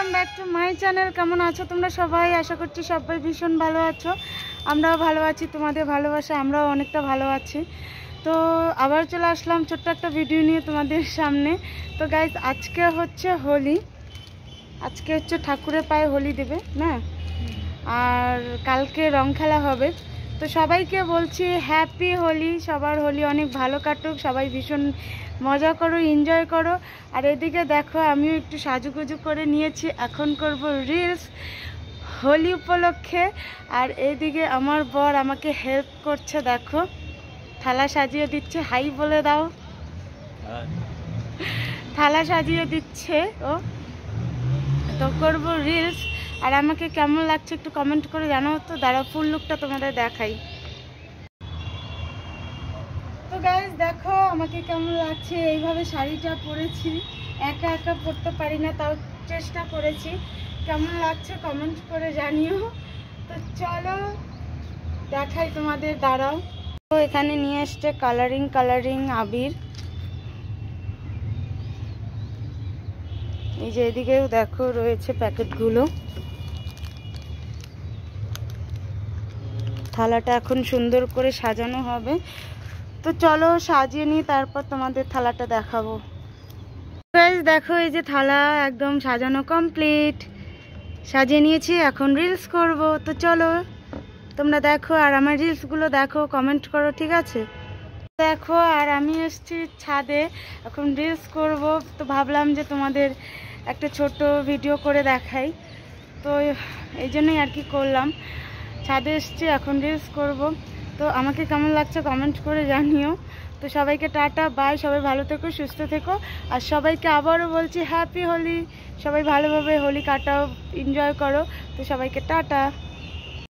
Welcome back to my channel. কেমন আছো তোমরা সবাই? আশা করছি সবাই ভীষণ ভালো আছো। আমরাও ভালো আছি, তোমাদের ভালোবাসা আমরাও অনেকটা ভালো আছি। তো আবার চলে আসলাম ছোট্ট একটা ভিডিও নিয়ে তোমাদের সামনে। তো গাইজ আজকে হচ্ছে হোলি, আজকে হচ্ছে ঠাকুরের পায়ে হোলি দেবে না, আর কালকে রং খেলা হবে। তো সবাইকে বলছি হ্যাপি হোলি, সবার হোলি অনেক ভালো কাটুক, সবাই ভীষণ মজা করো, এনজয় করো। আর এদিকে দেখো আমিও একটু সাজুগুজু করে নিয়েছি, এখন করব রিলস হোলি উপলক্ষে। আর এইদিকে আমার বর আমাকে হেল্প করছে, দেখো থালা সাজিয়ে দিচ্ছে, হাই বলে দাও। থালা সাজিয়ে দিচ্ছে ও, তো করব রিলস। আর আমাকে কেমন লাগছে একটু কমেন্ট করে জানাও তো। দাঁড়াও ফুল লুকটা তোমাদের দেখাই। তো গাইস দেখো আমাকে কেমন লাগছে, এইভাবে শাড়িটা পরেছি, একা একা পরতে পারি না, তাও চেষ্টা করেছি। কেমন লাগছে কমেন্ট করে জানিও। তো চলো দেখাই তোমাদের, দাঁড়াও। তো এখানে নিয়ে এসছে কালারিং আবির, এই যে এদিকেও দেখো রয়েছে প্যাকেটগুলো। থালাটা এখন সুন্দর করে সাজানো হবে, তো চলো সাজিয়ে নিই, তারপর তোমাদের থালাটা দেখাবো। গাইস দেখো এই যে থালা একদম সাজানো কমপ্লিট, সাজিয়ে নিয়েছি, এখন রিলস করব। তো চলো তোমরা দেখো আর আমার রিলসগুলো দেখো, কমেন্ট করো, ঠিক আছে? দেখো আর আমি এসেছি ছাদে, এখন রিলস করব। তো ভাবলাম যে তোমাদের একটা ছোট ভিডিও করে দেখাই, তো এই জন্যই আর কি করলাম, ছাদে এসেছি, এখন রিলস করব। তো আমাকে কেমন লাগছে কমেন্ট করে জানিও। তো সবাইকে টাটা বাই, সবাই ভালো থেকো, সুস্থ থেকো। আর সবাইকে আবারও বলছি হ্যাপি হোলি, সবাই ভালোভাবে হোলি কাটাও, এনজয় করো। তো সবাইকে টাটা।